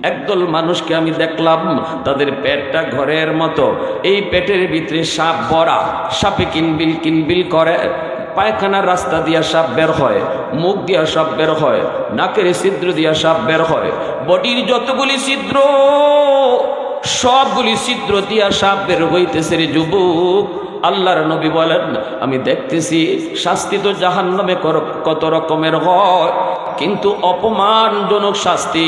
একদল মানুষকে আমি দেখলাম, তাদের পেটটা ঘরের মতো, এই পেটের ভিতরে সাপ ভরা, সাপে কিনবিল কিনবিল করে, পায়খানার রাস্তা দিয়া সাপ বের হয়, মুখ দিয়া সাপ বের হয়, নাকের ছিদ্র দিয়া সাপ বের হয়, বডির যতগুলি ছিদ্র সবগুলি ছিদ্র দিয়া সাপ বের হইতেছে রে যুবক। আল্লাহর নবী বলেন, আমি দেখতেছি শাস্তি তো জাহান্নামে কত রকমের হয়, কিন্তু অপমানজনক শাস্তি,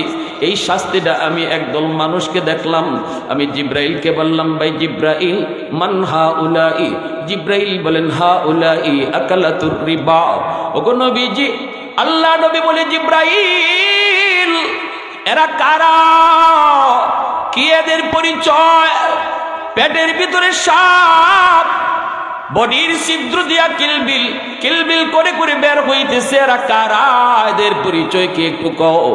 এই শাস্তিটা আমি একদল মানুষকে দেখলাম। আমি জিব্রাইলকে বললাম, ভাই জিব্রাইল, মান হাউলাই? জিব্রাইল বলেন, হাউলাই আকালাতুর রিবা। ওগো নবীজি, আল্লাহ নবী বলে, জিব্রাইল এরা কারা, কি এদের পরিচয়? পেটের ভিতরে সাপ, বডির ছিদ্র দিয়া কিলবিল কিলবিল করে করে বের হইতেছে, এরা কারা, এদের পরিচয় কি একটু কও।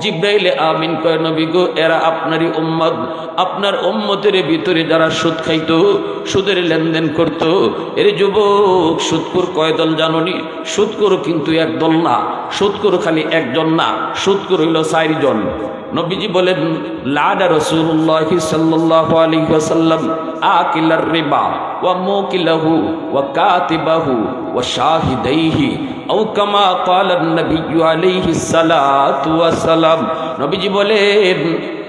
জিব্রাইল আমিন কয়, নবী গো, এরা আপনারই উম্মত, আপনার উম্মতের ভিতরে যারা সুদ খাইতো, সুদের লেনদেন করতো। এর যুবক, সুদখোর কয় দল জানোনি? সুদখোর কিন্তু একদল না, সুদখোর খালি একজন না, সুদখোর হইল 4 জন। নবীজি বলেন, লানা রাসূলুল্লাহ সাল্লাল্লাহু আলাইহি ওয়াসাল্লাম আকিলার রিবা ওয়া মুকিলাহু ওয়া কাতিবাহু ওয়া শাহিদাইহি আও কামা ক্বালা নবী আলাইহিস সালাতু ওয়াস সালাম। নবীজি বলেন,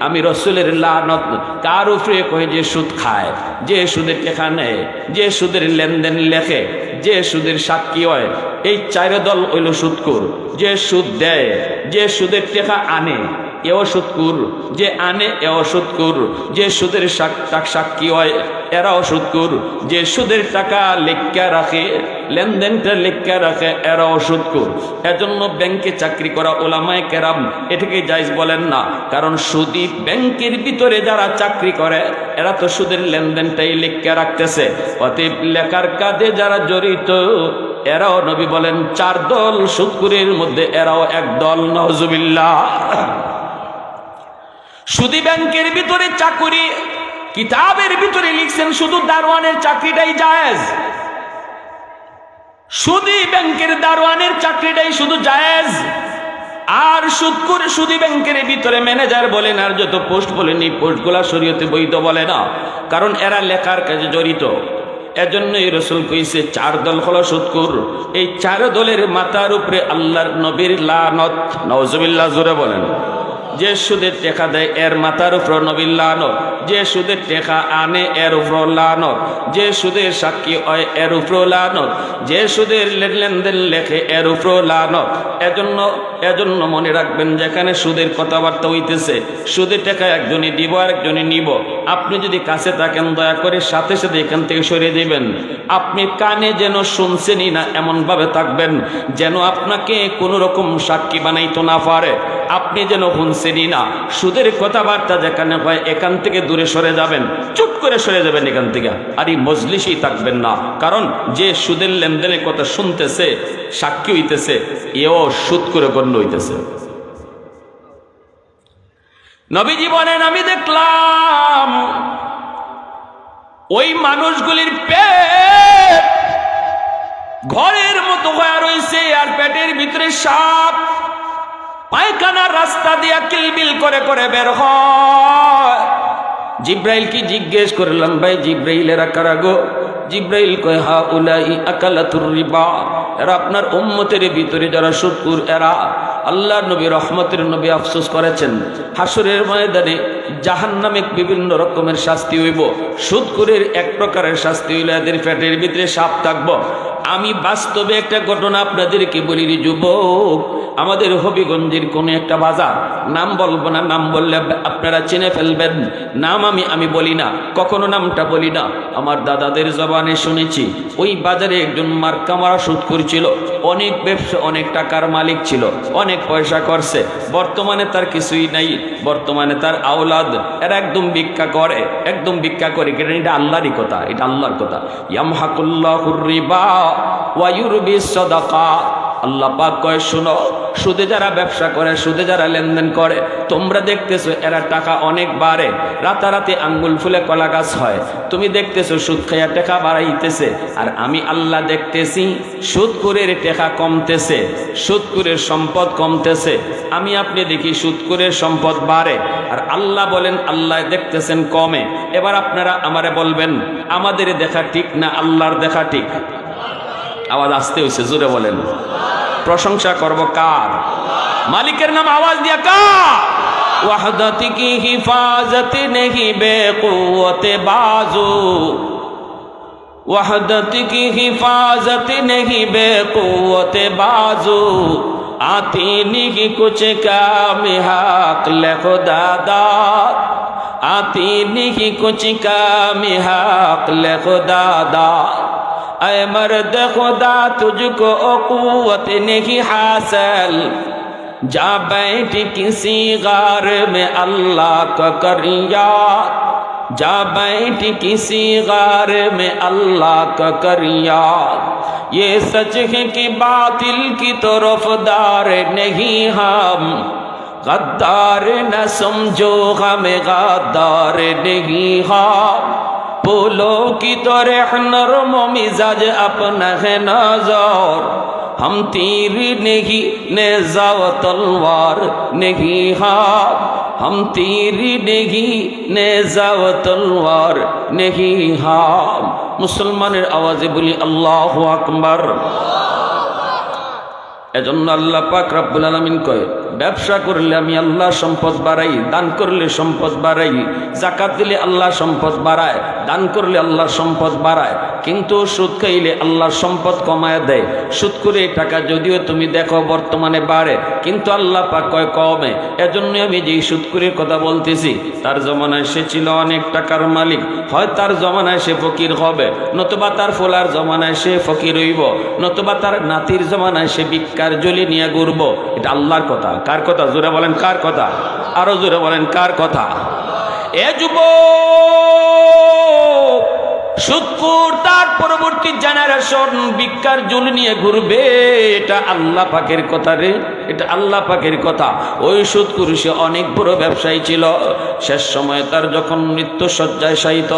আমি রাসূলের লানত কার উপরে কয়? যে সুদ খায়, যে সুদের টাকা নেয়, যে সুদের লেনদেন লেখে, যে সুদের সাক্ষী হয়, এই 4 দল হইল সুদখোর। যে সুদ দেয়, যে সুদের টাকা আনে, এও সুদখোর, যে আনে এও সুদখোর, যে সুদের সাক্ষী হয় এরাও সুদখোর, যে সুদের টাকা লেখা রাখে, লেনদেনটা লেখা রাখে, এরাও সুদখোর। এজন্য ব্যাংকে চাকরি করা ওলামায়ে কেরাম এটাকে জায়েজ বলেন না, কারণ সুদী ব্যাংকের ভিতরে যারা চাকরি করে এরা তো সুদের লেনদেনটাই লেখা রাখতেছে, অতএব লেখার কাজে যারা জড়িত এরাও, নবী বলেন, 4 দল সুদখোরের মধ্যে এরাও এক দল। নাউজুবিল্লাহ। সুদী ব্যাংকের ভিতরে চাকরি, কিতাবের ভিতরে লিখছেন শুধু দারোয়ানের চাকরিটাই জায়েজ, সুদী ব্যাংকের দারোয়ানের চাকরিটাই শুধু জায়েজ। আর সুদখোর সুদী ব্যাংকের ভিতরে ম্যানেজার বলেন আর যত পোস্ট বলেন, এই পোস্টগুলা শরীয়তে বৈধ বলে না, কারণ এরা লেখার কাজে জড়িত। এজন্যই রাসূল কইছে 4 দল হলো সুদখোর। এই 4 দলের মাথার উপরে আল্লাহর নবীর লানত। নাউজুবিল্লাহ, জোরে বলেন। যে সুদের টাকা দেয় এর মাথার উপর নবীর লানত, যে সুদের টাকা আনে এর উপর লানত, যে সুদের সাক্ষী হয় এর উপর লানত, যে সুদের লেনদেন লেখে এর উপর লানত। এজন্য মনে রাখবেন, যেখানে সুদের কথাবার্তা হইতেছে, সুদের টাকা একজনই দিব আর একজনই নিব, আপনি যদি কাছে থাকেন দয়া করে সাথে সাথে এখান থেকে সরিয়ে দিবেন। আপনি কানে যেন শুনছেনই না এমনভাবে থাকবেন যেন আপনাকে কোনো রকম সাক্ষী বানাইতে না পারে, আপনি যেন শুনছেনই না। সুদের কথাবার্তা যেখানে হয় এখান থেকে দূরে সরে যাবেন, চুপ করে সরে যাবেন এখান থেকে, আর এই মজলিসেই থাকবেন না। কারণ যে সুদের লেনদেনের কথা শুনতেছে, সাক্ষী হইতেছে, এও সুদ করে গণ্য হইতেছে। নবীজি বলেন, আমি দেখলাম ওই মানুষগুলির পেট ঘরের মতো হয়ে রয়েছে, আর পেটের ভিতরে সাপ পায়খানার রাস্তা দিয়া কিলবিল করে করে বের হয়। জিব্রাইল কি জিজ্ঞেস করলাম, ভাই জিব্রাইল এরা কারা গো? জিব্রাইল কয়, হাউলাই আকালাতুর রিবা, এরা আপনার উম্মতের ভিতরে যারা সুদখোর এরা। আল্লাহ নবী রহমতের নবী আফসোস করেছেন, হাসরের ময়দানে জাহান্নামে বিভিন্ন রকমের শাস্তি হইব। সুদখোরের এক প্রকারের শাস্তি হইল এদের পেটের ভিতরে সাপ থাকবো। আমি বাস্তবে একটা ঘটনা আপনাদেরকে বলি রে যুবক, আমাদের হবিগঞ্জের কোন একটা বাজার, নাম বলবো না, নাম বললে আপনারা চিনে ফেলবেন। নাম আমি বলি না, কখনো নামটা বলি না, আমার দাদাদের জবানে শুনেছি। ওই বাজারে একজন মার্কা মারা সুদখোর ছিল, অনেক ব্যবসা, অনেক টাকার মালিক ছিল, অনেক পয়সা করছে। বর্তমানে তার কিছুই নাই, বর্তমানে তার আওলাদ এরা একদম ভিক্ষা করে, একদম ভিক্ষা করে। এটা আল্লাহরই কথা, এটা আল্লাহর কথা। ইয়ামহাকুল্লাহুর রিবা ওয়া ইউরবিস সাদাকা, আল্লাহ পাক কয় শোনো, সুদে যারা ব্যবসা করে, সুদে যারা লেনদেন করে, তোমরা দেখতেছো এরা টাকা অনেক বাড়ে, রাতারাতি আঙ্গুল ফুলে কলা গাছ হয়। তুমি দেখতেছো সুদ খাইয়া টাকা বাড়াইতেছে, আর আমি আল্লাহ দেখতেছি সুদখোরের টাকা কমতেছে, সুদখোরের সম্পদ কমতেছে। আমি আপনি দেখি সুদখোরের সম্পদ বাড়ে, আর আল্লাহ বলেন আল্লাহ দেখতেছেন কমে। এবার আপনারা আমারে বলবেন আমাদের দেখা ঠিক না আল্লাহর দেখা ঠিক? আওয়াজ আসতে হয়েছে, জোরে বলেন। প্রশংসা করব কার? মালিকের নাম আওয়াজ দিয়া কার? ওয়াহদাতি কি হিফাজত নেহি বেকুওয়াতে বাজু, ওয়াহদাতি কি হিফাজত নেহি বেকুওয়াতে বাজু, आती नहीं कुछ काम हक ले खुदा दाद, आती नहीं कुछ काम हक ले खुदा दाद। ऐ मर्द खुदा तुझको क़ुव्वत नहीं हासिल, जा बैठ किसी गार में अल्लाह का कर याद, जा बैठ किसी गार में अल्लाह का कर याद। ये सच है कि बातिल की तरफदार नहीं हम, गद्दार न समझो हमें गद्दार नहीं हम। फूलों की तरह नरम मिजाज अपना है नज़र, हम तीर नहीं नेज़ा व तलवार नहीं हम, हम तीर नहीं नेज़ा व तलवार नहीं हम। मुसलमानेर आवाज़े बोली अल्लाहु আকবার। এজন্য আল্লাহ পাক রব্বুল আলামিন কয় ব্যবসা করলে আমি আল্লাহ সম্পদ বাড়াই, দান করলে সম্পদ বাড়াই, যাকাত দিলে আল্লাহ সম্পদ বাড়ায়, দান করলে আল্লাহ সম্পদ বাড়ায়। কিন্তু সুদ খাইলে আল্লাহর সম্পদ কমায় দেয়। সুদ করে টাকা যদিও তুমি দেখো বর্তমানে বাড়ে, কিন্তু আল্লাহ পাক কয় কমে। এজন্য আমি যেই সুদ করে কথা বলতেছি, তার জমানায় সে ছিল অনেক টাকার মালিক, হয় তার জমানায় সে ফকির হবে, নতুবা তার ফোলার জমানায় সে ফকির হইব, নতুবা তার নাতির জমানায় সে ভিক্ষার ঝুলি নিয়ে ঘুরব। এটা আল্লাহর কথা। কার কথা? জোরে বলেন কার কথা? আরো জোরে বলেন কার কথা? এ যুবক, সুদখোর তার পরবর্তী জেনারেশন ভিক্ষার ঝুলি নিয়ে ঘুরবে, এটা আল্লাহ পাকের কথা রে, এটা আল্লাহ পাকের কথা। ওই সুদখোর সে অনেক বড় ব্যবসায়ী ছিল। শেষ সময়ে তার যখন মৃত্যু শয্যায় শায়িত,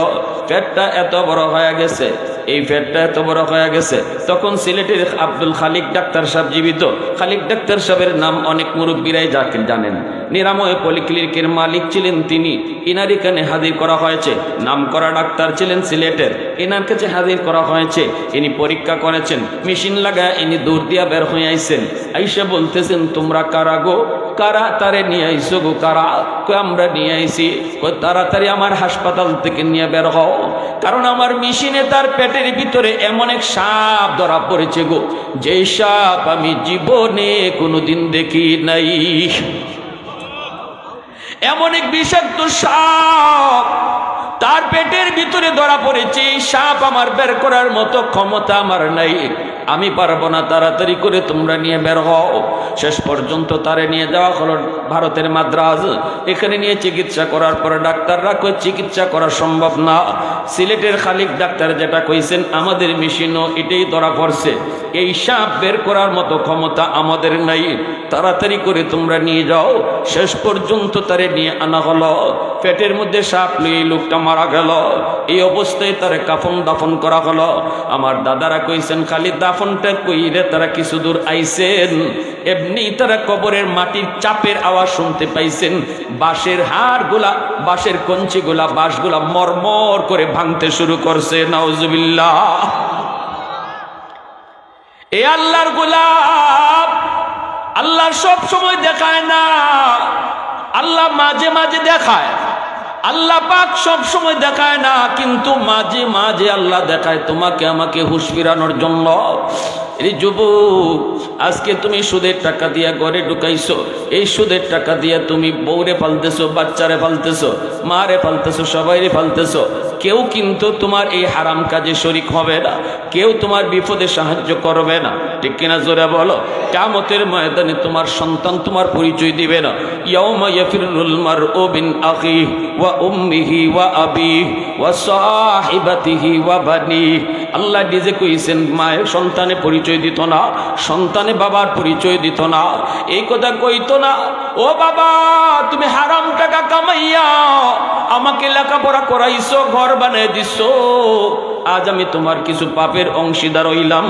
পেটটা এত বড় হয়ে গেছে, এই পেটটা এত বড় হয়ে গেছে, তখন সিলেটের আব্দুল খালিক ডাক্তার সাহেব জীবিত। খালিক ডাক্তার সাহেবের নাম অনেক মুরব্বীরাই জানেন। নিরাময় পলিক্লিনিকের মালিক ছিলেন তিনি। ইনার এখানে হাজির করা হয়েছে, নাম করা ডাক্তার ছিলেন সিলেটের, ইনার কাছে হাজির করা হয়েছে। ইনি পরীক্ষা করেছেন, মেশিন লাগায় ইনি দূর দিয়া বের হয়ে আইছেন। আইসা বলতেছেন তোমরা কারা গো? কারা তারে নিয়ে আইসো গো? কারা? কই আমরা নিয়ে আইছি। কই তাড়াতাড়ি আমার হাসপাতাল থেকে নিয়ে বের হও, কারণ আমার মেশিনে তার পেটের ভিতরে এমন এক সাপ ধরা পড়েছে গো, যেই সাপ আমি জীবনে কোনোদিন দেখি নাই। এমন এক বিষাক্ত সাপ তার পেটের ভিতরে ধরা পড়েছে। এই সাপ আমার বের করার মতো ক্ষমতা আমার নাই, আমি পারবো না, তাড়াতাড়ি করে তোমরা নিয়ে বের হও। শেষ পর্যন্ত তারে নিয়ে যাওয়া হলো ভারতের মাদ্রাজ। এখানে নিয়ে চিকিৎসা করার পরে ডাক্তাররা কই চিকিৎসা করা সম্ভব না। সিলেটের খালিক ডাক্তার যেটা কইছেন, আমাদের মেশিনও এটাই ধরা পড়ছে, এই সাপ বের করার মতো ক্ষমতা আমাদের নাই, তাড়াতাড়ি করে তোমরা নিয়ে যাও। শেষ পর্যন্ত তারে নিয়ে আনা হলো। পেটের মধ্যে সাপ নিয়ে লোকটা মারা গেল। এই অবস্থায় তারে কাফন দাফন করা হলো। আমার দাদারা কইছেন খালি দাফনটা কইরে তারা কিছু দূর আইছেন, এমনি তারা কবরের মাটির চাপের আওয়াজ শুনতে পাইছেন। বাঁশের হাড়গুলা, বাঁশের কঞ্চিগুলা, বাঁশগুলা মরমর করে ভাঙতে শুরু করছে। নাউজুবিল্লাহ। এ আল্লাহর গোলাম, আল্লাহ সব সময় দেখায় না, আল্লাহ মাঝে মাঝে দেখায়। আল্লাহ পাক সব সময় দেখায় না, কিন্তু মাঝে মাঝে আল্লাহ দেখায় তোমাকে আমাকে হুঁশ ফিরানোর জন্য। এই যুবক, আজকে তুমি সুদের টাকা দিয়া ঘরে ঢুকাইছো, এই সুদের টাকা দিয়া তুমি বউরে ফালতেছো, বাচ্চারে ফালতেছো, মারে ফালতেছো, সবাইরে ফালতেছো। কেউ কিন্তু তোমার এই হারাম কাজে শরীক হবে না, কেউ তোমার বিপদে সাহায্য করবে না, ঠিক কিনা জোরে বলো। কিয়ামতের ময়দানে তোমার সন্তান তোমার পরিচয় দিবে না। ইয়াউমা ইয়াফিরুল মারউ মিন আখিহি ওয়া উম্মিহি ওয়া আবিহি ওয়া সাহিবাতিহি ওয়া বানিহি। আল্লাহ নিজে কইছেন মায়ের সন্তানে পরিচয় দিত না, সন্তানে বাবার পরিচয় দিত না, এই কথা কইতো না, ও বাবা তুমি হারাম টাকা কামাইয়া আমাকে লেখাপড়া করাইছো, ঘর বানিয়ে দিছো, আজ আমি তোমার কিছু পাপের অংশীদার হইলাম।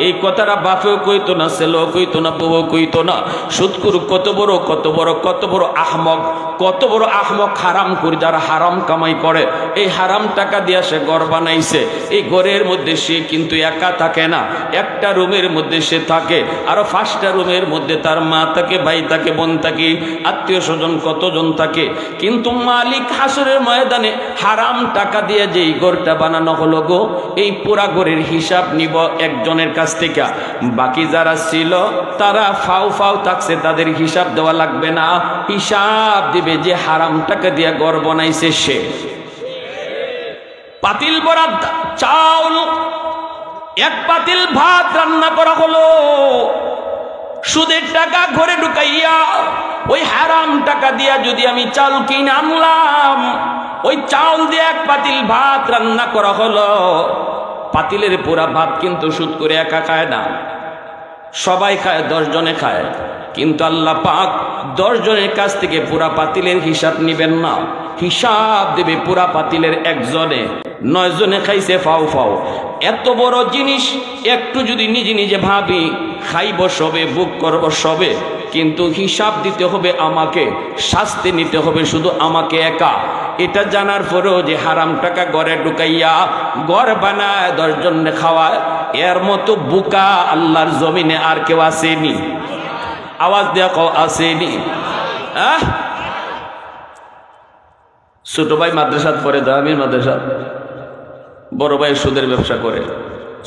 এই কথাটা বাপেও কইতো না, ছেলেও কইতো না, বউও কইতো না। সুদখোর কত বড় আহমক, কত বড় আহমক হারাম করে, যারা হারাম কামাই করে, এই হারাম টাকা দিয়া সে ঘর বানাইছে। এই ঘরের মধ্যে সে কিন্তু একা থাকে না, একটা রুমের মধ্যে সে থাকে, আরো 5টা রুমের মধ্যে তার মা থাকে, ভাই থাকে, বোন থাকে, আত্মীয় স্বজন কতজন থাকে। কিন্তু মালিক হাসরের ময়দানে হারাম টাকা দিয়ে যেই ঘরটা বানানো হলো গো, এই পুরা ঘরের হিসাব নিব একজনের কাছ থেকে। বাকি যারা ছিল তারা ফাও থাকছে, তাদের হিসাব দেওয়া লাগবে না, হিসাব দিবে যে হারাম টাকা দিয়ে ঘর বানাইছে সে। পাতিল ভরা চাউল, এক পাতিল ভাত রান্না করা হলো, সুদের টাকা ঘরে ঢুকাইয়া ওই হারাম টাকা দিয়া যদি আমি চাল কিনে আনলাম, ওই চাউল দিয়ে এক পাতিল ভাত রান্না করা হলো। পাতিলের পুরা ভাত কিন্তু সুদ করে একা খায় না, সবাই খায়, 10 জনে খায়। কিন্তু আল্লাহ পাক 10 জনের কাছ থেকে পুরা পাতিলের হিসাব নিবেন না, হিসাব দেবে পুরা পাতিলের একজনে। 9 জনে খাইছে ফাও। এত বড় জিনিস একটু যদি নিজে ভাবি, খাইব সবে, বুক করব সবে, কিন্তু হিসাব দিতে হবে আমাকে, শাস্তি নিতে হবে শুধু আমাকে একা। এটা জানার পরেও যে হারাম টাকা ঘরে ঢুকাইয়া ঘর বানায় 10 জনে খাওয়ায়, এর মতো বুকা আল্লাহর জমিনে আর কেউ আসেনি। আওয়াজ দেখো, আসেনি। ছোট ভাই মাদ্রাসাত পড়ে, দামির মাদ্রাসা, বড় ভাই সুদের ব্যবসা করে।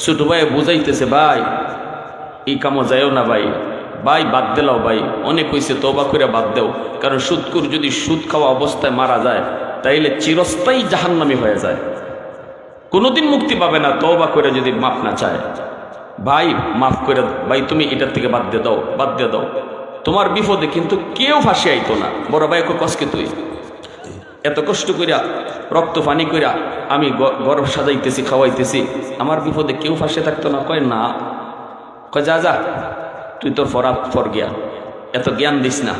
ছোট ভাই বুঝাইতেছে, ভাই এই কামো যায়ও না ভাই, বাদ দিলাও ভাই, অনেক হয়েছে, তওবা করে বাদ দেও। কারণ সুদখোর যদি সুদ খাওয়া অবস্থায় মারা যায় তাইলে চিরস্থায়ী জাহান্নামী হয়ে যায়, কোনোদিন মুক্তি পাবে না, তওবা করে যদি মাফ না চায়। ভাই মাফ করে, ভাই তুমি এটার থেকে বাদ দিয়ে দাও, তোমার বিপদে কিন্তু কেউ ফাঁসি আইতো না। বড় ভাই কষ্টকে তুই এত কষ্ট করিয়া রক্ত পানি করিয়া আমি গরব সাজাইতেছি, খাওয়াইতেছি, আমার বিপদে কেউ ফাঁসে থাকতো না। কয় না, কয় যা তুই তোর ফর জ্ঞান, এত জ্ঞান দিস না।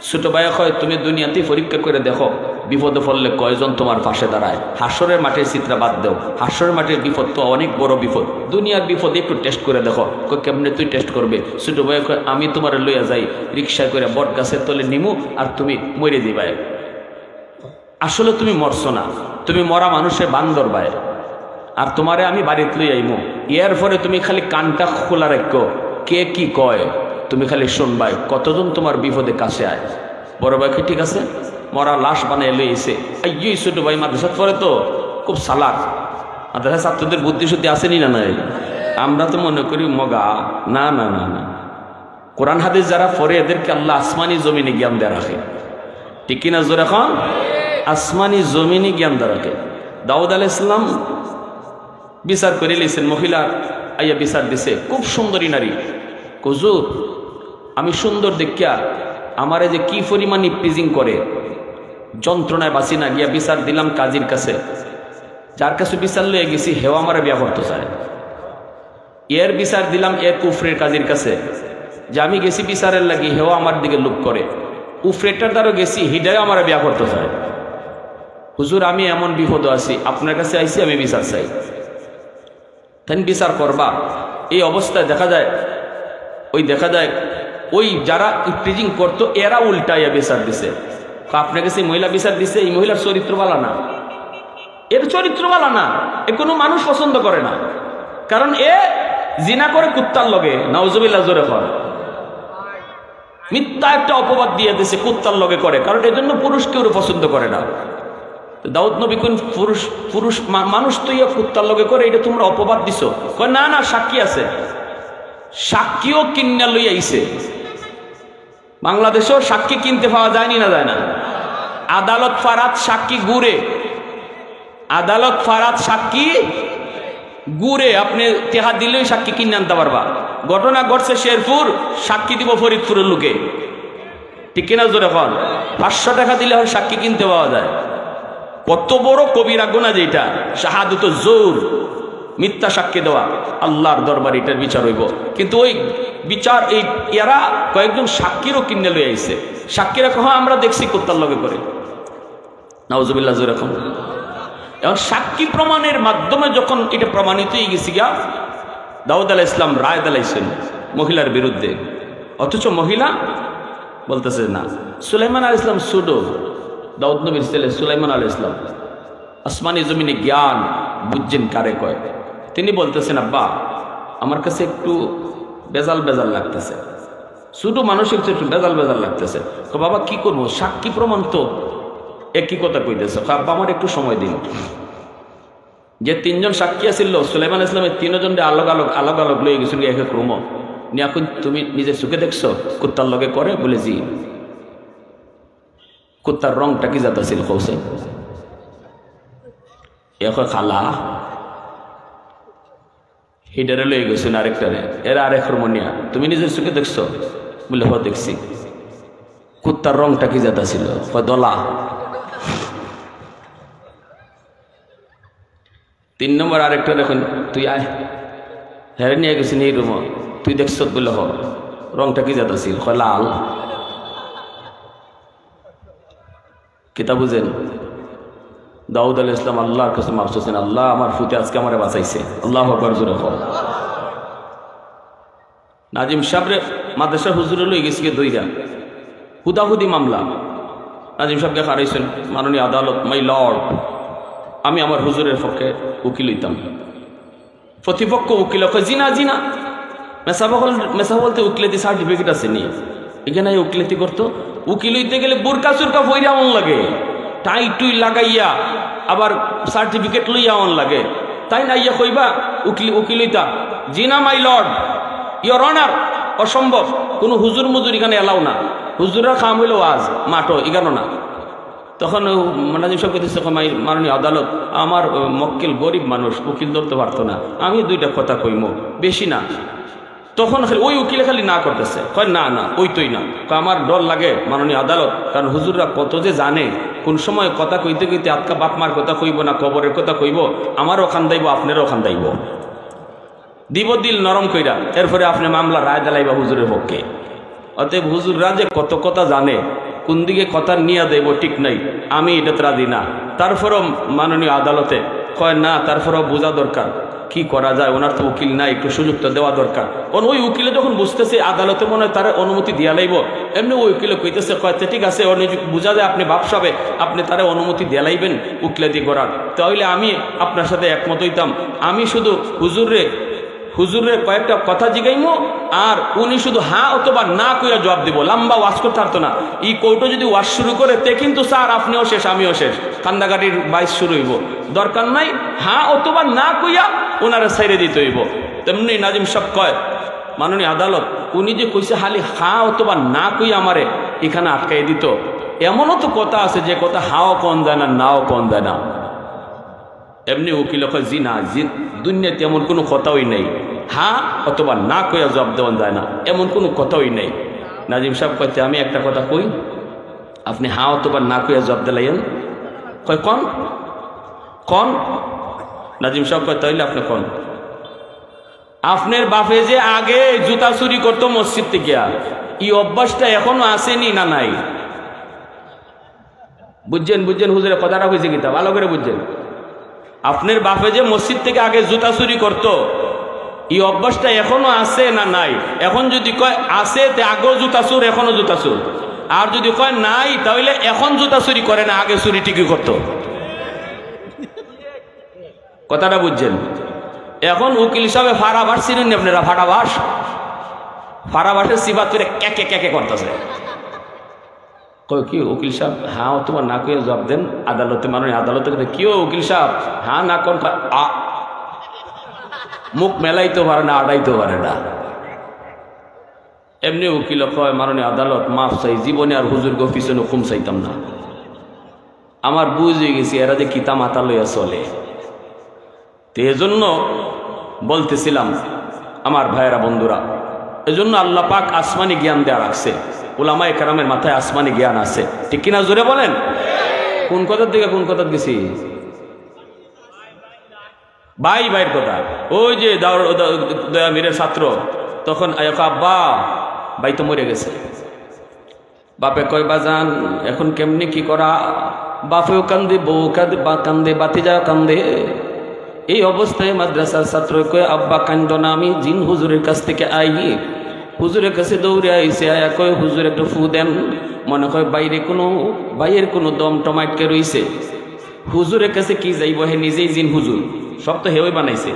ছোট ভাই কয় তুমি দুনিয়াতেই পরীক্ষা করে দেখো, বিপদে পড়লে কয়জন তোমার পাশে দাঁড়ায়। হাসরের মাঠের চিত্রা বাদ দেও, হাসরের মাঠের বিপদ তো অনেক বড় বিপদ, দুনিয়ার বিপদ একটু টেস্ট করে দেখো। কয় কেমনে তুই টেস্ট করবে? ছোট ভাই কয় আমি তোমার লইয়া যাই রিক্সায় করে বট গাছের তলে নিমু, আর তুমি মরে দিবাই। আসলে তুমি মরছো না, তুমি মরা মানুষের বান্দর ভাই, আর তোমারে আমি বাড়িতে লই আইমু। এর পরে তুমি খালি কানটা খোলা রাখো, কে কি কয় তুমি খালি শুনবাই, কতজন তোমার বিপদে কাছে আয়। বড় ভাইকে ঠিক আছে, মরা লাশ বানিয়ে লইছে। এই ছোট ভাই মাদ্রাসাত পড়ে তো খুব সালাক, মাদ্রাসা ছাত্রদের বুদ্ধি শুদ্ধি আসেনি না নাই? আমরা তো মনে করি মগা, না না না না, কোরআন হাদিস যারা পড়ে এদেরকে আল্লাহ আসমানি জমিনে জ্ঞান দেয়া রাখে, ঠিক কিনা জোরে এখন? আসমানি জমিনে জ্ঞান দেয়া রাখে। দাউদ আলাইহিস সালাম বিচার করে লিখছেন, মহিলা আইয়া বিচার দিছে, খুব সুন্দরী নারী। হুজুর আমি সুন্দর দেখিয়া আমারে যে কি পরিমাণ ইপটিজিং করে, যন্ত্রণায় বাঁচি না, গিয়া বিচার দিলাম কাজীর কাছে, যার কাছে বিচার লইয়া গেছি হেও আমারে বিয়া করতে চায়। এর বিচার দিলাম এ কুফরের কাজীর কাছে, যে আমি গেছি বিচারের লাগি, হেও আমার দিকে লুক করে। উফরেটার দ্বারা গেছি, হিডায় আমারে বিয়া করতে চায়। হুজুর আমি এমন বিপদ আছি, আপনার কাছে আইছি, আমি বিচার চাই, তাই বিচার করবা। এই অবস্থায় দেখা যায় ওই যারা ইপটিজিং করতো এরা উল্টাইয়া বিচার দিছে। আপনার কাছে মহিলা বিচার দিছে, এই মহিলার চরিত্র ভালো না, এর চরিত্র ভালো না, এ কোনো মানুষ পছন্দ করে না, কারণ এ জিনা করে কুত্তার লগে, নাউজুবিল্লাহ জোরে হয়, মিথ্যা একটা অপবাদ দিয়ে দিছে, কুত্তার লগে করে, কারণ এজন্য পুরুষ কেউ পছন্দ করে না। দাউদ নবী কোন পুরুষ মানুষ তো ইয়া কুত্তার লগে করে, এটা তোমরা অপবাদ দিছো। কয় না না, সাক্ষী আছে, সাক্ষীও কিনা লই আইছে। বাংলাদেশেও সাক্ষী কিনতে পাওয়া যায়নি, না যায় না, আদালত ফারাত সাক্ষী ঘুরে, আদালত ফারাত সাক্ষী গুড়ে আপনি টেহা দিলেই সাক্ষী কিনে আনতে পারবা। ঘটনা ঘটছে শেরপুর, সাক্ষী দিব ফরিদপুরের লোকে, ঠিক কিনা জোরে এখন 500 টাকা দিলে হয় সাক্ষী কিনতে পাওয়া যায়। কত বড় কবিরা গুনাহ যেটা, শাহাদত জোর, মিথ্যা সাক্ষী দেওয়া। আল্লাহর দরবার এটার বিচার হইব। কিন্তু ওই বিচার এই এরা কয়েকজন সাক্ষীরও কিনে লই আইছে। সাক্ষীরা কহ আমরা দেখছি কুত্তার লগে করে, নাউজুবিল্লাহ জোরে এখন। এখন সাক্ষী প্রমাণের মাধ্যমে যখন এটা প্রমাণিত হয়ে গেছি গা, দাউদ আলাইহিস সালাম রায় দিলাইছেন মহিলার বিরুদ্ধে, অথচ মহিলা বলতেছে না। সুলাইমান আলাইহিস সালাম সুডো, দাউদ নবীর ছেলে সুলাইমান আলাইহিস সালাম আসমানি জমিনে জ্ঞান বুঝছেন কারে কয়। তিনি বলতেছেন আব্বা আমার কাছে একটু বেজাল বেজাল লাগতেছে, শুধু মানুষের একটু বেজাল বেজাল লাগতেছে। বাবা কি করবো, সাক্ষী প্রমাণ তো একই কথা কইতেছে। আব্বা আমার একটু সময় দিন। যে 3 জন সাক্ষী আছিল সুলাইমান ইসলামের 3 জনকে আলাগ আলাগ লয়ে গেছিল এক এক রুম নিয়ে। এখন তুমি নিজের চোখে দেখছো কুত্তার লগে করে? বলে জি। কুত্তার রংটা কি জাত আছিল কৌছে? এখন খালা হিডারে লয়ে গেছেন আরেকটারে, এরা আরেক রুমনিয়া। তুমি নিজের চোখে দেখছো? বলে হ দেখছি। কুত্তার রংটা কি জাত ছিল? দলা। 3 নম্বর আরেকটা দেখুন, তুই আয়, হ্যাঁ নিয়ে গেছিস এই রুম, তুই দেখছ? বলে হ। রংটা কি জাত ছিল? লাল। কিতা বুঝেন? দাউদ আলাইহিস সালাম আল্লাহর কাছে মাফ চাইছেন, আল্লাহ আমার ফুতে আজকে আমারে বাঁচাইছে। আল্লাহু আকবার জোরে কর। নাজিম সাহেবরে মাদ্রাসা হুজুরে লই গেছি দইরা, হুদাহুদি মামলা। নাজিম সাহেবকে হারাইছেন মাননীয় আদালত, মাই লর্ড আমি আমার হুজুরের পক্ষে উকিল হইতাম। প্রতিপক্ষ উকিল জিনা জিনা মেসা বলতে উকিলাতি সার্টিফিকেট আছে নি, এখানে উকিলাতি করতো। উকিল হইতে গেলে বুরকা চুরকা ফইরা এমন লাগে, টাই টুই লাগাইয়া আবার সার্টিফিকেট লইয়া এমন লাগে। তাই না ইয়া কইবা উকিল হইতা? জিনা মাই লর্ড ইয়োর অনার, অসম্ভব। কোনো হুজুর মুজুর এখানে এলাও না। হুজুরের কাম হইল আজ মাঠো এখানো না। তখন নাজিম সাহেব কেছে মাননীয় আদালত আমার মক্কেল গরিব মানুষ, উকিল ধরতে পারতো না, আমি 2টা কথা কইমো, বেশি না। তখন খালি ওই উকিলে খালি না করতেছে, কয় না না ওই তুই না। আমার ডর লাগে মাননীয় আদালত, কারণ হুজুররা কত যে জানে, কোন সময় কথা কইতে কইতে আজকা বাপ মার কথা কইব না কবরের কথা কইব, আমারও খান দাইব আপনারও খান দাইব। দিব দিল নরম কইরা, এরপরে আপনি মামলা রায় দিলাইবা হুজুরের পক্ষে। অতএব হুজুররা যে কত কথা জানে, কোন দিকে কথা নিয়ে দেব ঠিক নাই, আমি এটাতে রাজি না। তারপরও মাননীয় আদালতে কয় না, তারপরেও বোঝা দরকার কি করা যায়, ওনার তো উকিল নাই, একটু সুযোগ তো দেওয়া দরকার। ওই উকিলে যখন বুঝতেছে আদালতে মনে হয় তার অনুমতি দিয়া লাইব, এমনি ওই উকিলে কইতেছে কয়েছে ঠিক আছে, বোঝা যায় আপনি বাপ সাবে, আপনি তারা অনুমতি দিয়া লাইবেন উকিলাতি করার। তাহলে আমি আপনার সাথে একমত হইতাম। আমি শুধু হুজুরের কয়েকটা কথা জিগাইমো, আর উনি শুধু হ্যাঁ অথবা না কইয়া জবাব দিব, লম্বা ওয়াজ করতে পারতো না। এই কোর্টও যদি ওয়াজ শুরু করে তে কিন্তু স্যার আপনিও শেষ আমিও শেষ, কান্দাগাড়ির বাইশ শুরু হইব। দরকার নাই, হ্যাঁ অথবা না কইয়া ওনারা ছেড়ে দিতে হইব। তেমনি নাজিম সাহেব কয় মাননীয় আদালত, উনি যে কইছে খালি হ্যাঁ অথবা না কইয়া আমারে এখানে আটকাই দিত, এমনও তো কথা আছে যে কথা হাও কন যায় না, নাও কন যায় না। এমনি উকিল কয় জি না, জি দুনিয়াতে এমন কোনো কথাই নেই, হ্যাঁ অথবা না কইয়া জবাব দেওয়া যায় না, এমন কোনো কথাই নেই। নাজিম সাহেব কইতে আমি একটা কথা কই, আপনি হ্যাঁ অথবা না কইয়া জবাব দিলাইন। কয় কন কন। নাজিম সাহেব কয় তাইলে আপনি কন, আপনার বাপে যে আগে জুতা চুরি করতো মসজিদ থেকে, এই অভ্যাসটা এখনো আসেনি না নাই? বুঝছেন হুজুরের কথাটা হয়েছে কিতা, ভালো করে বুঝছেন। আপনার বাপে যে মসজিদ থেকে আগে জুতা চুরি করতো, এই অভ্যাসটা এখনো আছে না নাই? এখন যদি কয় আছে, তে আগেও জুতা চুর এখনো জুতা চুর। আর যদি কয় নাই, তাহলে এখন জুতা চুরি করে না, আগে চুরি ঠিকই করতো। কথাটা বুঝছেন? এখন উকিল হিসাবে ফাড়াবাস ছিলেন আপনারা, ফাড়াবাসের সিবাত করে ক্যাকে ক্যাকে করতেছে। কই কি উকিল সাহেব হ্যাঁ তোমার না কইয়া জবাব দেন আদালতে, মাননীয় আদালতে। কি উকিল সাহেব হ্যাঁ না কোন মুখ মেলাইতে পারে না, আড়াইতে পারে না। এমনি উকিল কয় মাননীয় আদালত মাফ চাই, জীবনে আর হুজুর গো পিছনে হুকুম চাইতাম না। আমার বুঝ হয়ে গেছি এরা যে কিতা মাথা লইয়া চলে। তো এজন্য বলতেছিলাম আমার ভাইয়েরা বন্ধুরা, এজন্য আল্লাহ পাক আসমানি জ্ঞান দেওয়া রাখছে, উলামায়ে কেরামের মাথায় আসমানি জ্ঞান আছে, ঠিক কিনা জোরে বলেন। কোন কথার দিকে কোন কথার গেছি? ভাই ভাইয়ের কথা। ওই যে দয়ামীরের ছাত্র তখন আব্বা ভাই তো মরে গেছে। বাপে কয় বাজান এখন কেমনি কি করা? বাপেও কান্দে, বউ কান্দে, বাতিজাও কান্দে। এই অবস্থায় মাদ্রাসার ছাত্র কয় আব্বা কান্দ না, আমি জিন হুজুরের কাছ থেকে আই। হুজুরের কাছে দৌড়ে আইসে, আয়া কয় হুজুর একটু ফু দেন। মনে হয় বাইরের কোনো দম টমাটকে রইছে। হুজুরের কাছে কি যাইব, হে নিজেই জিন হুজুর, সব তো হেওই বানাইছে।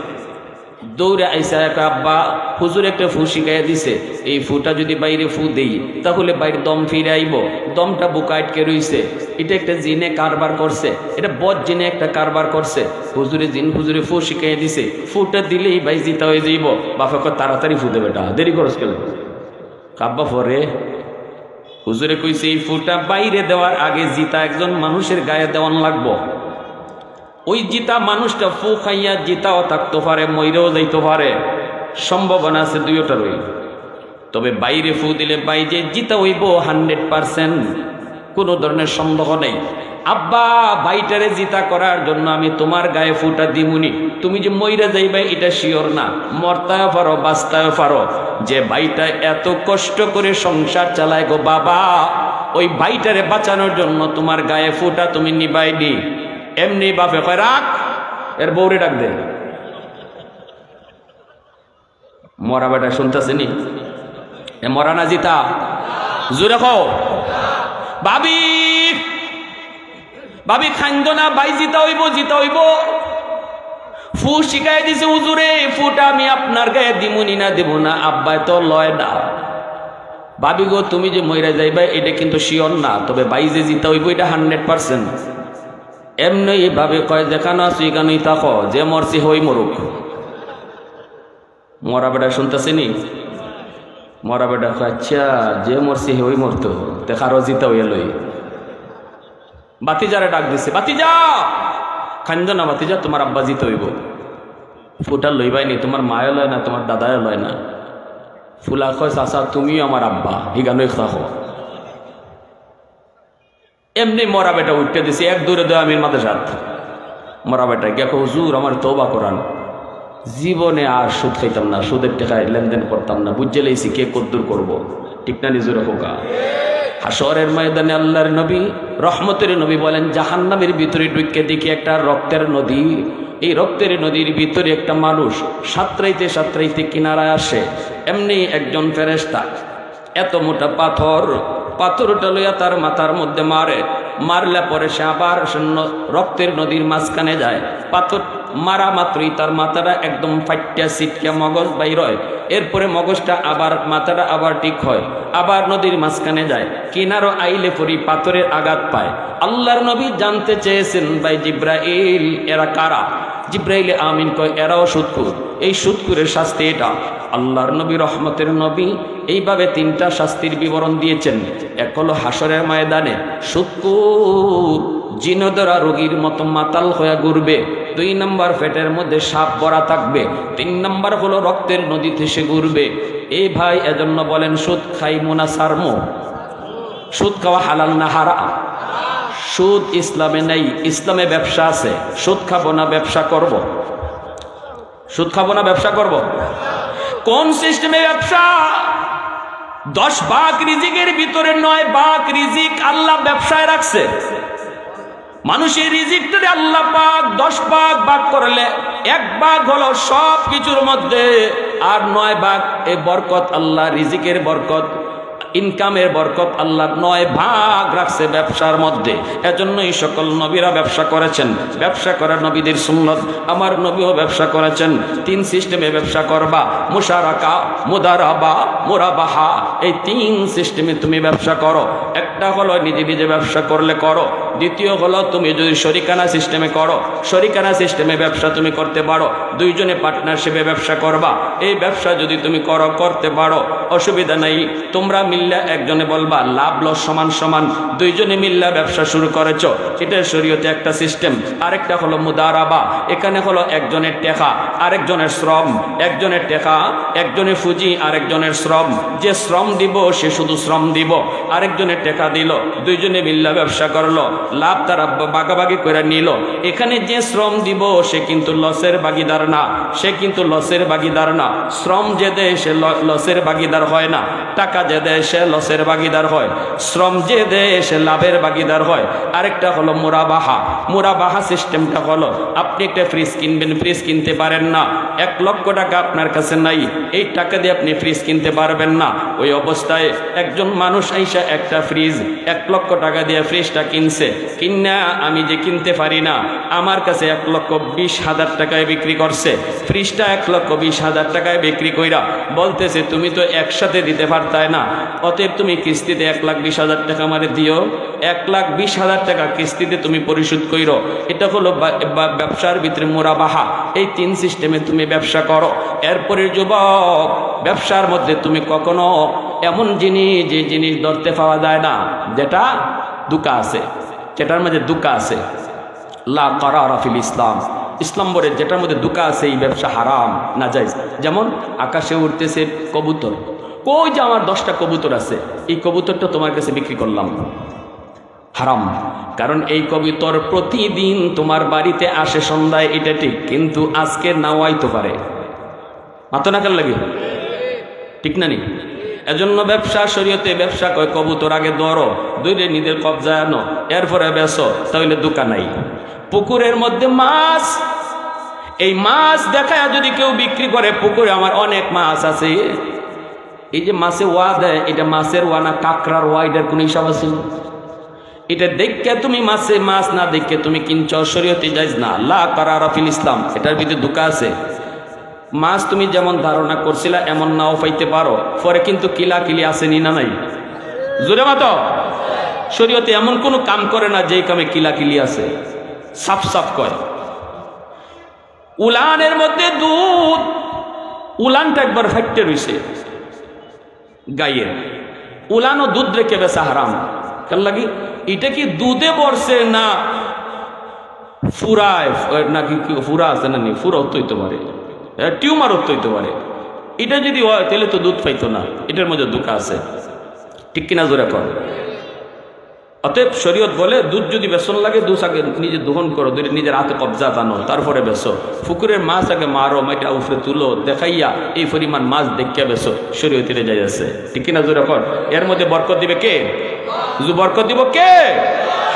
দৌড়ে আইসা আব্বা হুজুর একটা ফু শিখাইয়া দিছে, এই ফুটা যদি বাইরে ফু দেই তাহলে বাইরে দম ফিরে আইব, দমটা বুকা আটকে রইছে। এটা একটা জিনে কারবার করছে, এটা বদ জিনে একটা কারবার করছে। হুজুরে ফু শিখাইয়া দিছে, ফুটা দিলেই ভাই জিতা হয়ে যাইব। বাপা কয় তাড়াতাড়ি ফু দেবে, দেরি করস কেন? আব্বা পরে হুজুরে কইছে এই ফুটা বাইরে দেওয়ার আগে জিতা একজন মানুষের গায়ে দেওয়ান লাগবো। ওই জিতা মানুষটা ফু খাইয়া জিতাও থাকতে পারে, মইরেও যাইতে পারে, সম্ভাবনা আছে দুইটারই। তবে বাইরে ফু দিলে বাই যে জিতা হইব 100%, কোনো ধরনের সন্দেহ নেই। আব্বা বাইটারে জিতা করার জন্য আমি তোমার গায়ে ফুটা দিমুনি, তুমি যে মইরা যাইবা এটা শিওর না, মরতায় পারো বাঁচতায় পারো। যে বাইটা এত কষ্ট করে সংসার চালায় গো বাবা, ওই বাইটারে বাঁচানোর জন্য তোমার গায়ে ফুটা তুমি নিবাইনি। এমনি বাপে কয় রাখ, এর বউরে ডাক দে। মরা বেটা শুনতেছেনি? এ মরা না জিতা? জোরে কও ভাবি, ভাবি খাইন্দ না, ভাই জিতা হইব, জিতা হইব। ফু শিখাই দিছে হুজুরে, ফুটা আমি আপনার গায়ে দিমুনি না দেব না, আব্বাই তো লয় না। ভাবি গো তুমি যে মইরা যাইবা এটা কিন্তু শিওর না, তবে ভাই যে জিতা হইব এটা 100%। এমনি এইভাবে কয় যেখানে আছো এখানেই থাকো, যে মরছি হই মরুক। মরা বেটা শুনতেছেনি? মরা বেটা আচ্ছা যে মরছি হই মরতো, দেখারও জিতা হইয়া লই। বাতিজারে ডাক দিছে, বাতিজা খান্দ না, বাতিজা তোমার আব্বা জিতে হইব। ফুটা লইবাই নি, তোমার মায়ও লয় না, তোমার দাদাও লয় না। ফুলা কয় চাচা তুমিও আমার আব্বা, হিগানোই খাও। এমনি মরা বেটা উঠতে দিছে, এক দূরে দেওয়া আমির মাথা সাথ। মরা বেটা গিয়া হুজুর আমার তওবা করান, জীবনে আর সুদ খাইতাম না, সুদের টাকায় লেনদেন করতাম না, বুঝে লেছি কে কদ্দুর করবো, ঠিক না? নিজের হোকা। হাশরের ময়দানে আল্লাহর নবী রহমতের নবী বলেন জাহান্নামের ভিতরে ঢুকে দেখি একটা রক্তের নদী। এই রক্তের নদীর ভিতরে একটা মানুষ সাঁতরাইতে সাঁতরাইতে কিনারায় আসে। এমনি একজন ফেরেশতা এত মোটা পাথরটা লইয়া তার মাথার মধ্যে মারলে পরে সে আবার রক্তের নদীর মাঝখানে যায়। পাথর মারা মাত্রই তার মাথাটা একদম ফাইটিয়া ছিটকে মগজ বাইর হয়। এরপরে মগজটা আবার মাথাটা আবার ঠিক হয়, আবার নদীর মাঝখানে যায়। কিনারও আইলে পরি পাথরের আঘাত পায়। আল্লাহর নবী জানতে চেয়েছেন ভাই জিব্রাইল এরা কারা? জিব্রাইল আমিন কয় এরাও সুদকুর, এই সুদকুরের শাস্তি এটা। আল্লাহর নবী রহমতের নবী এইভাবে 3টা শাস্তির বিবরণ দিয়েছেন। এক হলো হাশরের ময়দানে সুদকুর জিনদরা রোগীর মতো মাতাল হয়ে ঘুরবে। 2 নম্বর পেটের মধ্যে সাপ ভরা থাকবে। 3 নম্বর হলো রক্তের নদীতে সে ঘুরবে। এই ভাই এজন্য বলেন সুদ খাইমু না সারমু? সুদ খাওয়া হালাল না হারাম? সুদ ইসলামে নেই, ইসলামে ব্যবসা আছে। সুদ খাবো না ব্যবসা করব? সুদ খাবো না ব্যবসা করব? কোন সিস্টেমে ব্যবসা? 10 ভাগ রিজিকের ভিতরে 9 ভাগ রিজিক আল্লাহ ব্যবসায় রাখছে। মানুষের রিজিকটারে আল্লাহ পাক 10 ভাগ ভাগ করলে 1 ভাগ হলো সব কিছুর মধ্যে, আর 9 ভাগ এই বরকত আল্লাহ, রিজিকের বরকত, ইনকামের বরকত আল্লাহ 9 ভাগ রাখছে ব্যবসার মধ্যে। এজন্যই সকল নবীরা ব্যবসা করেছেন। ব্যবসা করা নবীদের সুন্নত, আমার নবীও ব্যবসা করেছেন। 3 সিস্টেমে ব্যবসা করবা, মুশারাকা, মুদারাবা, মুরাবাহা। এই 3 সিস্টেমে তুমি ব্যবসা করো। একটা হলো নিজে নিজে ব্যবসা করলে করো, দ্বিতীয় হলো তুমি যদি শরিকানা সিস্টেমে করো, শরিকানা সিস্টেমে ব্যবসা তুমি করতে পারো, দুইজনে পার্টনারশিপে ব্যবসা করবা। এই ব্যবসা যদি তুমি করতে পারো অসুবিধা নাই। তোমরা মিল্লা একজনে বলবা লাভ লস সমান সমান, দুইজনে মিল্লা ব্যবসা শুরু করেছো, এটা শরীয়তে একটা সিস্টেম। আরেকটা হলো মুদারাবা, এখানে হলো একজনের টাকা আরেকজনের শ্রম, একজনের টাকা একজনের পুঁজি আরেকজনের শ্রম, যে শ্রম দিব সে শুধু শ্রম দিব, আরেকজনের টাকা দিল, দুইজনে মিল্লা ব্যবসা করলো, লাভ তারা ভাগাভাগি করে নিল। এখানে যে শ্রম দিব সে কিন্তু লসের ভাগিদার না, সে কিন্তু লসের ভাগিদার না। শ্রম যে দেয় সে লসের ভাগিদার হয় না, টাকা যে দেয় সে লসের ভাগিদার হয়, শ্রম যে দেয় সে লাভের ভাগিদার হয়। আরেকটা হলো মুরাবাহা। মুরাবাহা সিস্টেমটা হলো আপনি একটা ফ্রিজ কিনবেন, ফ্রিজ কিনতে পারেন না, 1 লক্ষ টাকা আপনার কাছে নাই, এই টাকা দিয়ে আপনি ফ্রিজ কিনতে পারবেন না। ওই অবস্থায় একজন মানুষ আইসা একটা ফ্রিজ 1 লক্ষ টাকা দিয়ে ফ্রিজটা কিনছে, কিনা আমি যে কিনতে পারি না, আমার কাছে 1,20,000 টাকায় বিক্রি করছে। ফ্রিজটা 1,20,000 টাকায় বিক্রি কইরা বলতেছে তুমি তো একসাথে দিতে পারতাই না, অতএব তুমি কিস্তিতে 1,20,000 টাকা আমারে দিও, 1,20,000 টাকা কিস্তিতে তুমি পরিশোধ কইরো। এটা হলো ব্যবসার ভিতরে মুরাবাহা। এই 3 সিস্টেমে তুমি ব্যবসা করো। এরপরে যুবক, ব্যবসার মধ্যে তুমি কখনো এমন জিনিস যে জিনিস ধরতে পাওয়া যায় না, যেটা দুকা আছে, যেটার মধ্যে দুকা আছে, লা কারারা ফিল ইসলাম, ইসলাম বলে যেটার মধ্যে দুকা আছে এই ব্যবসা হারাম নাজায়েজ। যেমন আকাশে উঠতেছে কবুতর, কই যে আমার 10টা কবুতর আছে, এই কবুতরটা তোমার কাছে বিক্রি করলাম, হারাম। কারণ এই কবুতর প্রতিদিন তোমার বাড়িতে আসে সন্ধ্যায়, এটা ঠিক, কিন্তু আজকে নাও আইতে পারে, মাথা না কার লাগে, ঠিক না নি? এজন্য ব্যবসা শরীয়তে ব্যবসা কয় কবুতর আগে ধরো, দুইটা নিজের কবজায় আনো, এরপরে বেচো, তাহলে দোকান নাই। পুকুরের মধ্যে মাছ, এই মাছ দেখায় যদি কেউ বিক্রি করে, পুকুরে আমার অনেক মাছ আছে, এই যে মাছে ওয়া দেয়, এটা মাছের ওয়া না কাঁকড়ার ওয়া, এটার কোন হিসাব আছে? এটা দেখে তুমি মাছে মাছ না দেখে তুমি কিনছ, শরীয়তে জায়েজ না, লা কারারা ফিল ইসলাম, এটার ভিতরে দুকা আছে। মাছ তুমি যেমন ধারণা করছিলা এমন নাও পাইতে পারো, পরে কিন্তু কিলাকিলি আসেনি না নাই? জোরে মাতো। শরীয়তে এমন কোনো কাম করে না যেই কামে কিলাকিলি আছে, সাফ সাফ কয়। উলানের মধ্যে দুধ, উলানটা একবার ফাইটে রইছে গাইয়ের, উলান ও দুধ রেখে বেচা হারাম। কেন লাগি? এটা কি দুধে পড়ছে না ফুরায়, নাকি ফুরা আছে না? নেই, ফুরা হইতে পারে, টিউমার হইতে পারে। এটা যদি হয় তাহলে তো দুধ পাইতো না, এটার মধ্যে দুঃখ আছে, ঠিক কিনা জোরে কর। অতএব শরীয়ত বলে দুধ যদি বেসন লাগে, দুধ আগে নিজে দহন করো, নিজের হাতে কবজা টানো, তারপরে বেসো। পুকুরের মাছ আগে মারো, মাইটা উফরে তুলো, দেখাইয়া এই পরিমাণ মাছ দেখিয়া বেসো, শরীয়তে যাই আছে, ঠিক কিনা জোরে কর। এর মধ্যে বরকত দিবে কে? বরকত দিব কে?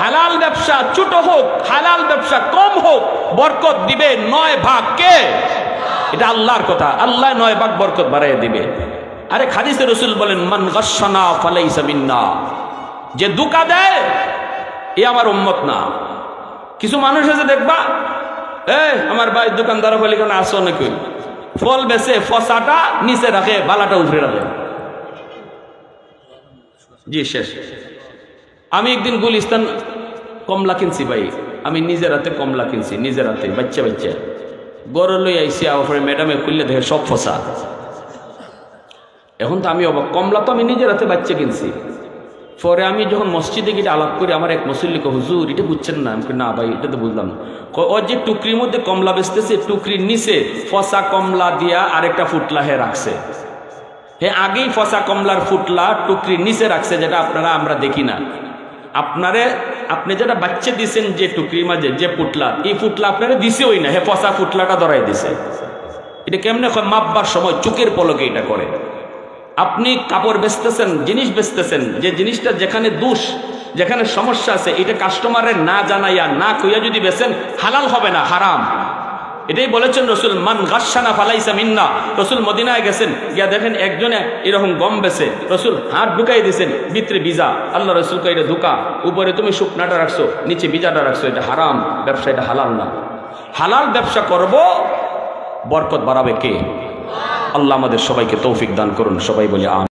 হালাল ব্যবসা ছোট হোক, হালাল ব্যবসা কম হোক, বরকত দিবে 9 ভাগ কে? এটা আল্লাহর কথা, আল্লাহ 9 ভাগ বরকত বাড়াইয়া দিবে। আরে হাদিসে রাসূল বলেন মান গাশশানা ফালাইসা মিন্না, যে দুকা দেয় এ আমার উম্মত না। কিছু মানুষ আছে দেখবা, আমার ভাই দোকানদার বলি কেন আসো নাকি, ফল বেচে ফসাটা নিচে রাখে, বালাটা উপরে রাখে। জি শেষ। আমি একদিন গুলিস্তান কমলা কিনছি ভাই, আমি নিজের হাতে কমলা কিনছি, নিজের হাতে বাচ্চা বাচ্চা গড় লই আইসি, আবার ম্যাডামে খুললে দেখে সব ফসা। এখন তো আমি অবাক, কমলা তো আমি নিজের হাতে বাচ্চা কিনছি। পরে আমি যখন মসজিদে গিয়ে আলাপ করি, আমার এক মুসল্লি কো হুজুর এটা বুঝছেন না? আমি না ভাই এটা তো বুঝলাম না। ও যে টুকরির মধ্যে কমলা বেচতেছে, টুকরির নিচে ফসা কমলা দিয়া আরেকটা ফুটলা হে রাখছে, হে আগেই ফসা কমলার ফুটলা টুকরির নিচে রাখছে, যেটা আপনারা আমরা দেখি না। আপনি যেটা বাচ্চা দিচ্ছেন যে টুকরির মাঝে যে ফুটলা, এই ফুটলা আপনারা দিছেই না, হে ফসা ফুটলাটা ধরাই দিছে। এটা কেমনে মাপবার সময় চোখের পলকে এটা করে। আপনি কাপড় বেচতেছেন, জিনিস বেচতেছেন, যে জিনিসটা যেখানে দোষ, যেখানে সমস্যা আছে, এটা কাস্টমারের না জানাইয়া না কইয়া যদি বেচেন, হালাল হবে না, হারাম। এটাই বলেছেন রসুল, মান গাশশানা ফালাইসা মিন্না। রসুল মদিনায় গেছেন, গিয়া দেখেন একজনে এরকম গম বেচে, রসুল হাত ঢুকাই দিয়েছেন, ভিতরে বিজা। আল্লাহ রসুল কে এটা ধোকা, উপরে তুমি শুকনাটা রাখছো, নিচে বিজাটা রাখছো, এটা হারাম ব্যবসা, এটা হালাল না। হালাল ব্যবসা করব, বরকত বাড়াবে কে? আল্লাহ আমাদের সবাইকে তৌফিক দান করুন, সবাই বলি আমিন।